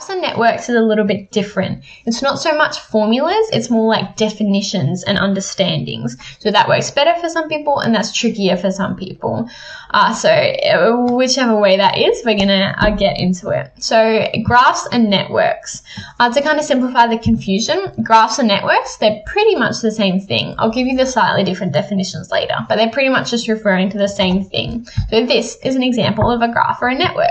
Graphs and networks is a little bit different. It's not so much formulas, it's more like definitions and understandings. So that works better for some people and that's trickier for some people. So whichever way that is, we're gonna get into it. So graphs and networks. To kind of simplify the confusion, graphs and networks, they're pretty much the same thing. I'll give you the slightly different definitions later, but they're pretty much just referring to the same thing. So this is an example of a graph or a network.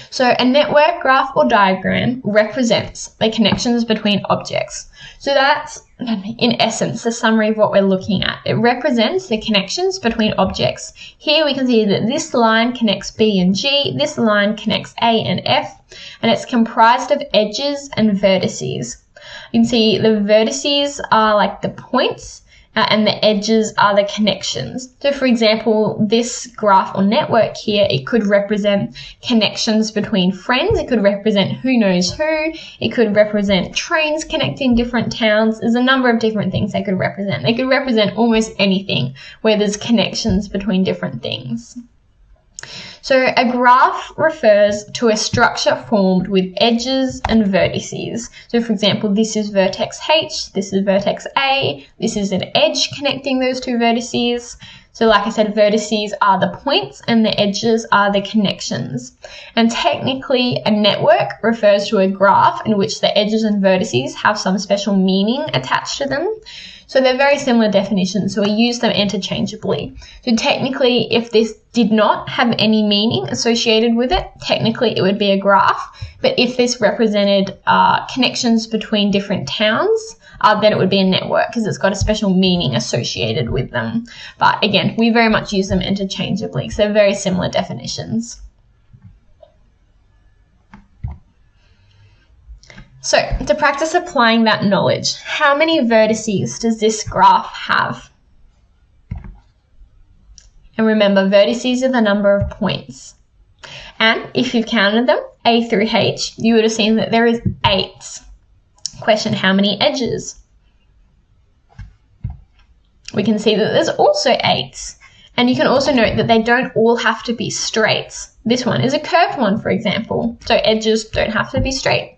So a network, graph, or diagram represents the connections between objects. So that's, in essence, the summary of what we're looking at. It represents the connections between objects. Here we can see that this line connects B and G, this line connects A and F, and it's comprised of edges and vertices. You can see the vertices are like the points, and the edges are the connections. So for example, this graph or network here, it could represent connections between friends, it could represent who knows who, it could represent trains connecting different towns. There's a number of different things they could represent. They could represent almost anything where there's connections between different things. So a graph refers to a structure formed with edges and vertices. So for example, this is vertex H, this is vertex A, this is an edge connecting those two vertices. So like I said, vertices are the points and the edges are the connections. And technically, a network refers to a graph in which the edges and vertices have some special meaning attached to them. So they're very similar definitions, so we use them interchangeably. So technically, if this did not have any meaning associated with it, technically it would be a graph. But if this represented connections between different towns, then it would be a network because it's got a special meaning associated with them. But again, we very much use them interchangeably because they're very similar definitions. So to practice applying that knowledge, how many vertices does this graph have? And remember, vertices are the number of points. And if you've counted them, A through H, you would have seen that there is 8. Question, how many edges? We can see that there's also 8. And you can also note that they don't all have to be straight. This one is a curved one, for example. So edges don't have to be straight.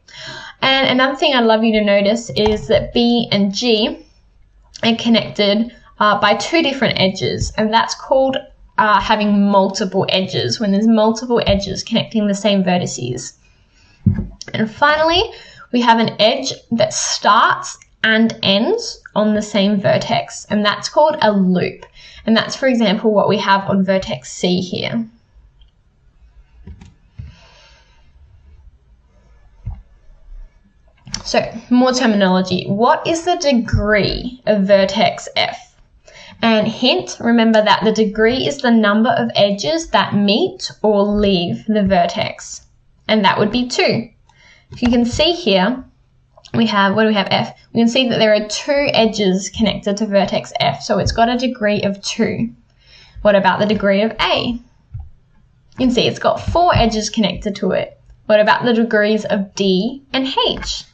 And another thing I'd love you to notice is that B and G are connected by 2 different edges, and that's called having multiple edges, when there's multiple edges connecting the same vertices. And finally, we have an edge that starts and ends on the same vertex, and that's called a loop. And that's, for example, what we have on vertex C here. So, more terminology. What is the degree of vertex F? And hint, remember that the degree is the number of edges that meet or leave the vertex. And that would be 2. If you can see here, we have, what do we have, F? We can see that there are 2 edges connected to vertex F, so it's got a degree of 2. What about the degree of A? You can see it's got 4 edges connected to it. What about the degrees of D and H?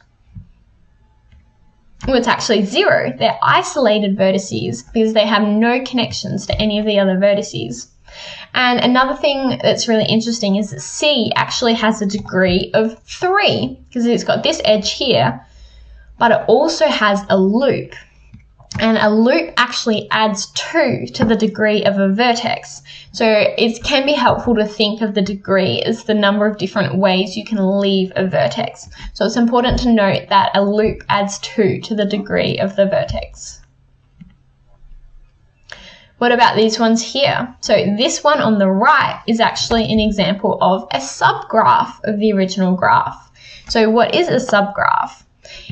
Well, it's actually 0. They're isolated vertices because they have no connections to any of the other vertices. And another thing that's really interesting is that C actually has a degree of 3 because it's got this edge here, but it also has a loop. And a loop actually adds 2 to the degree of a vertex. So it can be helpful to think of the degree as the number of different ways you can leave a vertex. So it's important to note that a loop adds 2 to the degree of the vertex. What about these ones here? So this one on the right is actually an example of a subgraph of the original graph. So what is a subgraph?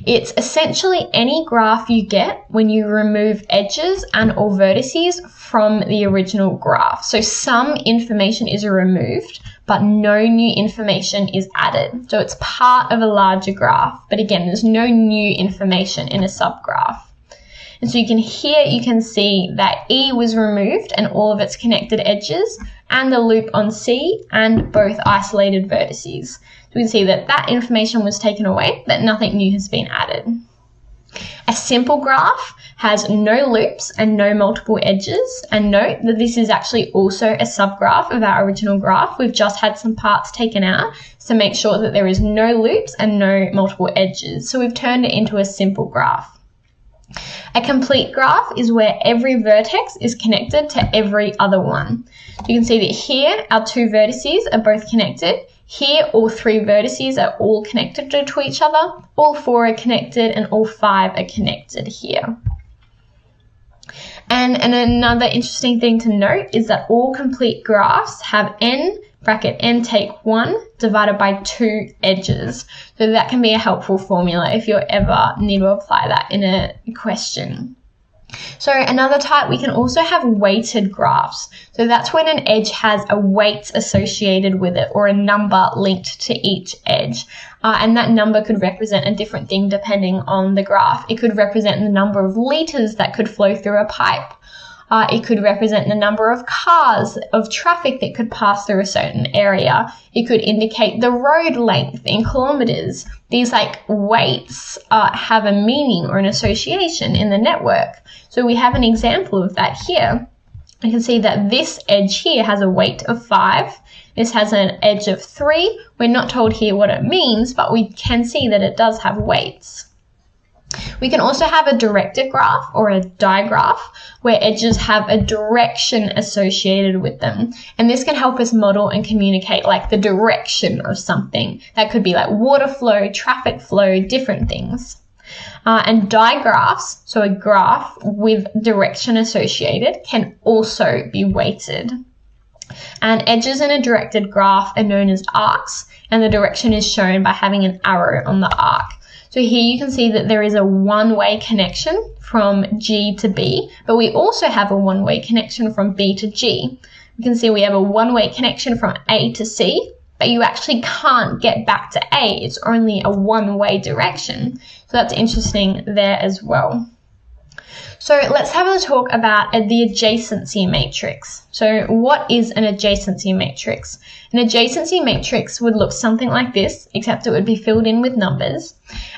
It's essentially any graph you get when you remove edges and or vertices from the original graph. So some information is removed, but no new information is added. So it's part of a larger graph, but again, there's no new information in a subgraph. And so you can see that E was removed and all of its connected edges, and the loop on C, and both isolated vertices. So we can see that that information was taken away, that nothing new has been added. A simple graph has no loops and no multiple edges. And note that this is actually also a subgraph of our original graph. We've just had some parts taken out to make sure that there is no loops and no multiple edges. So we've turned it into a simple graph. A complete graph is where every vertex is connected to every other one. You can see that here our 2 vertices are both connected. Here all 3 vertices are all connected to each other. All 4 are connected and all 5 are connected here. And another interesting thing to note is that all complete graphs have n bracket n take 1 divided by 2 edges. So that can be a helpful formula if you ever need to apply that in a question. So another type, we can also have weighted graphs. So that's when an edge has a weight associated with it or a number linked to each edge. And that number could represent a different thing depending on the graph. It could represent the number of liters that could flow through a pipe. It could represent the number of cars, of traffic that could pass through a certain area. It could indicate the road length in kilometers. These weights have a meaning or an association in the network. So we have an example of that here. You can see that this edge here has a weight of 5. This has an edge of 3. We're not told here what it means, but we can see that it does have weights. We can also have a directed graph or a digraph where edges have a direction associated with them. And this can help us model and communicate the direction of something. That could be water flow, traffic flow, different things. And digraphs, so a graph with direction associated, can also be weighted. And edges in a directed graph are known as arcs, and the direction is shown by having an arrow on the arc. So here you can see that there is a one-way connection from G to B, but we also have a one-way connection from B to G. You can see we have a one-way connection from A to C, but you actually can't get back to A. It's only a one-way direction. So that's interesting there as well. So let's have a talk about the adjacency matrix. So what is an adjacency matrix? An adjacency matrix would look something like this, except it would be filled in with numbers.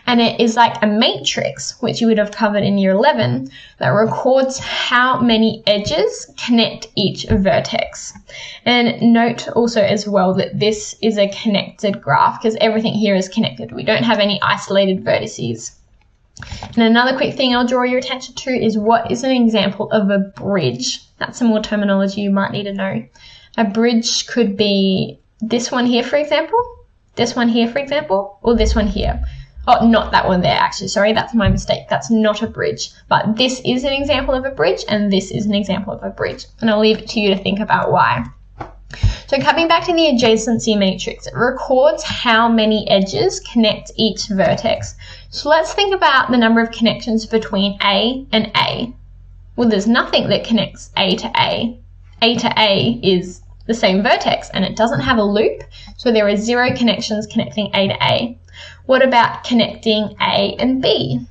And it is like a matrix, which you would have covered in year 11, that records how many edges connect each vertex. And note also as well that this is a connected graph because everything here is connected. We don't have any isolated vertices. And another quick thing I'll draw your attention to is what is an example of a bridge. That's some more terminology you might need to know. A bridge could be this one here, for example, this one here, for example, or this one here. Oh, not that one there, actually. Sorry, that's my mistake. That's not a bridge. But this is an example of a bridge, and this is an example of a bridge. And I'll leave it to you to think about why. So coming back to the adjacency matrix, it records how many edges connect each vertex. So let's think about the number of connections between A and A. Well, there's nothing that connects A to A. A to A is the same vertex and it doesn't have a loop, so there are 0 connections connecting A to A. What about connecting A and B?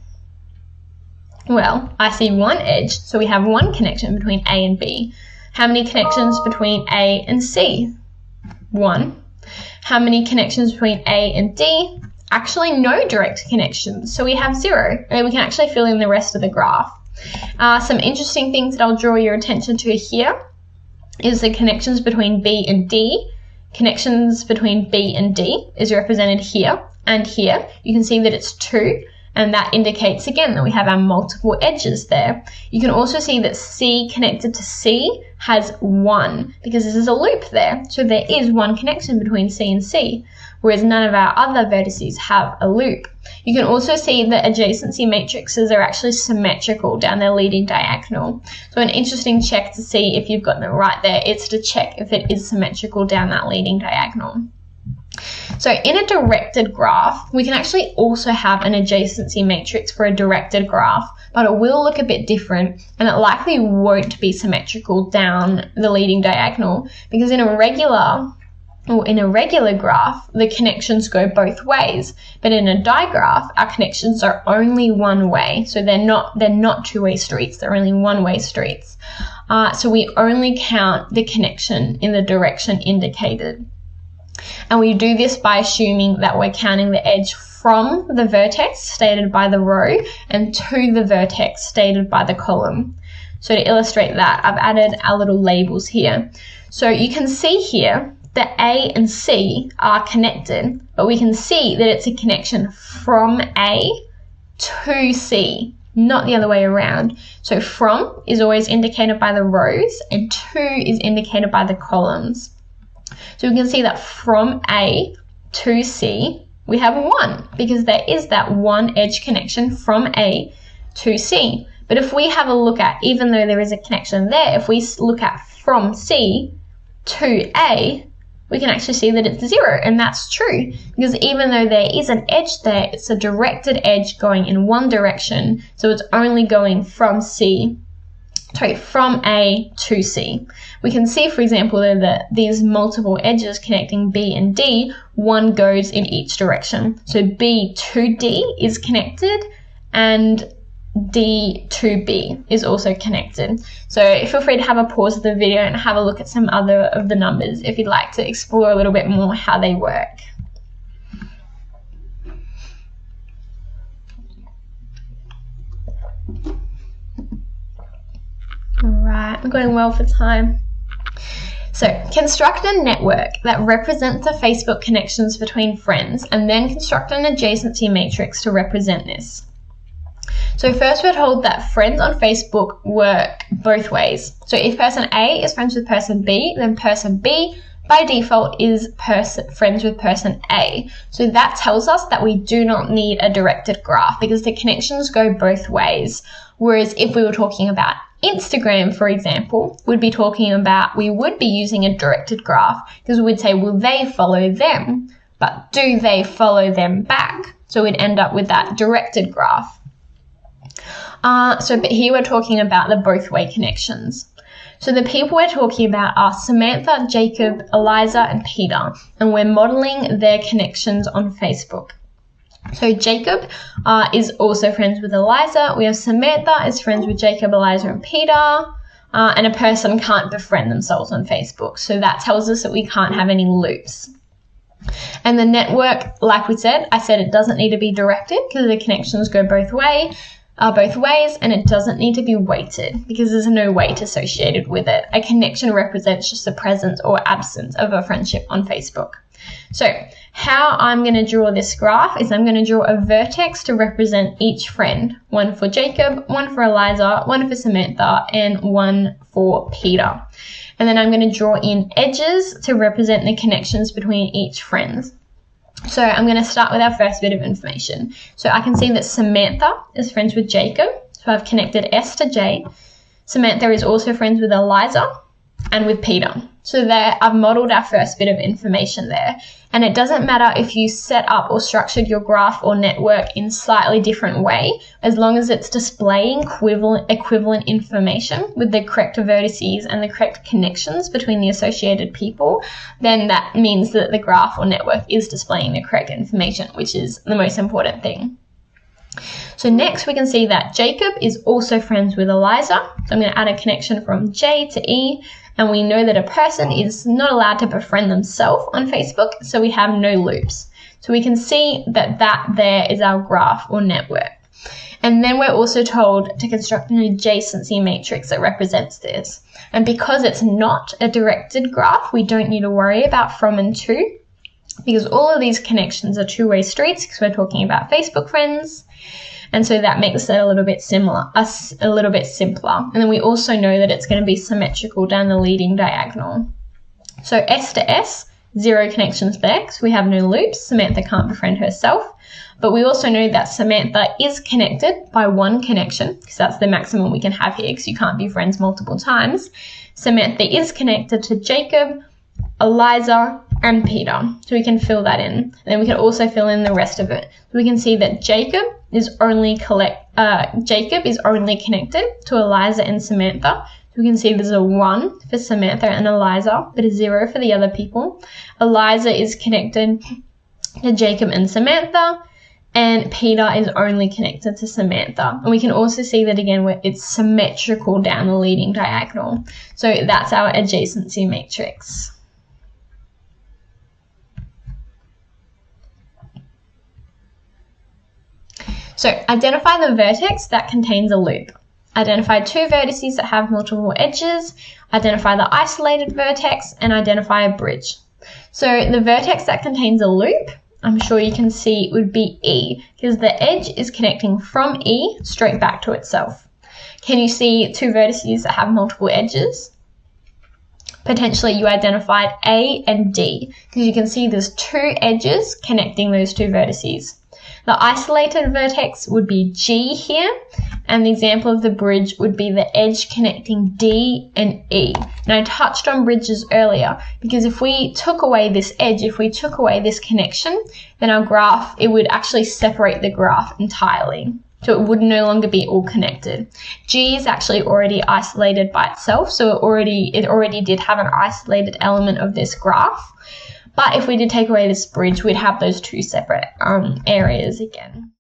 Well, I see one edge, so we have one connection between A and B. How many connections between A and C? 1. How many connections between A and D? Actually, no direct connections, so we have 0. And we can actually fill in the rest of the graph. Some interesting things that I'll draw your attention to here is the connections between B and D. Connections between B and D is represented here and here. You can see that it's 2. And that indicates again that we have our multiple edges there. You can also see that C connected to C has 1 because this is a loop there. So there is one connection between C and C, whereas none of our other vertices have a loop. You can also see that adjacency matrices are actually symmetrical down their leading diagonal. So an interesting check to see if you've gotten it right there is to check if it is symmetrical down that leading diagonal. So in a directed graph, we can actually also have an adjacency matrix for a directed graph, but it will look a bit different and it likely won't be symmetrical down the leading diagonal because in a regular graph, the connections go both ways, but in a digraph, our connections are only one way. So they're not two-way streets, they're only one-way streets. So we only count the connection in the direction indicated. And we do this by assuming that we're counting the edge from the vertex stated by the row and to the vertex stated by the column. So to illustrate that, I've added our little labels here. So you can see here that A and C are connected, but we can see that it's a connection from A to C, not the other way around. So from is always indicated by the rows and to is indicated by the columns. So we can see that from A to C, we have 1 because there is that one edge connection from A to C. But if we have a look at, even though there is a connection there, if we look at from C to A, we can actually see that it's 0, and that's true because even though there is an edge there, it's a directed edge going in one direction, so it's only going from A to C. We can see, for example, that these multiple edges connecting B and D, one goes in each direction. So B to D is connected and D to B is also connected. So feel free to have a pause of the video and have a look at some other of the numbers if you'd like to explore a little bit more how they work. Alright, I'm going well for time. So, construct a network that represents the Facebook connections between friends and then construct an adjacency matrix to represent this. So first we're told that friends on Facebook work both ways. So if person A is friends with person B, then person B by default is friends with person A. So that tells us that we do not need a directed graph because the connections go both ways. Whereas if we were talking about Instagram, for example, we would be using a directed graph because we would say, will they follow them? But do they follow them back? So we'd end up with that directed graph. But here we're talking about the both way connections. So the people we're talking about are Samantha, Jacob, Eliza, and Peter, and we're modeling their connections on Facebook. So Jacob is also friends with Eliza. We have Samantha is friends with Jacob, Eliza, and Peter. And a person can't befriend themselves on Facebook. So that tells us that we can't have any loops. And the network, like we said, I said it doesn't need to be directed because the connections go both ways, and it doesn't need to be weighted because there's no weight associated with it. A connection represents just the presence or absence of a friendship on Facebook. So how I'm going to draw this graph is I'm going to draw a vertex to represent each friend. One for Jacob, one for Eliza, one for Samantha, and one for Peter. And then I'm going to draw in edges to represent the connections between each friend. So I'm going to start with our first bit of information. So I can see that Samantha is friends with Jacob. So I've connected S to J. Samantha is also friends with Eliza and with Peter. So there, I've modeled our first bit of information there. And it doesn't matter if you set up or structured your graph or network in slightly different way, as long as it's displaying equivalent information with the correct vertices and the correct connections between the associated people, then that means that the graph or network is displaying the correct information, which is the most important thing. So next we can see that Jacob is also friends with Eliza. So I'm going to add a connection from J to E. And we know that a person is not allowed to befriend themselves on Facebook, so we have no loops. So we can see that there is our graph or network. And then we're also told to construct an adjacency matrix that represents this. And because it's not a directed graph, we don't need to worry about from and to, because all of these connections are two-way streets because we're talking about Facebook friends. And so that makes it a little bit simpler. And then we also know that it's going to be symmetrical down the leading diagonal. So S to S, 0 connections there because we have no loops. Samantha can't befriend herself. But we also know that Samantha is connected by one connection because that's the maximum we can have here because you can't be friends multiple times. Samantha is connected to Jacob, Eliza, and Peter. So we can fill that in. And then we can also fill in the rest of it. So we can see that Jacob is only connected to Eliza and Samantha. So we can see there's a 1 for Samantha and Eliza, but a 0 for the other people. Eliza is connected to Jacob and Samantha, and Peter is only connected to Samantha. And we can also see that again where it's symmetrical down the leading diagonal. So that's our adjacency matrix. So identify the vertex that contains a loop. Identify two vertices that have multiple edges, identify the isolated vertex, and identify a bridge. So the vertex that contains a loop, I'm sure you can see would be E, because the edge is connecting from E straight back to itself. Can you see two vertices that have multiple edges? Potentially you identified A and D, because you can see there's two edges connecting those two vertices. The isolated vertex would be G here, and the example of the bridge would be the edge connecting D and E. And I touched on bridges earlier, because if we took away this edge, if we took away this connection, then our graph, it would actually separate the graph entirely. So it would no longer be all connected. G is actually already isolated by itself, so it already did have an isolated element of this graph. But if we did take away this bridge, we'd have those two separate areas again.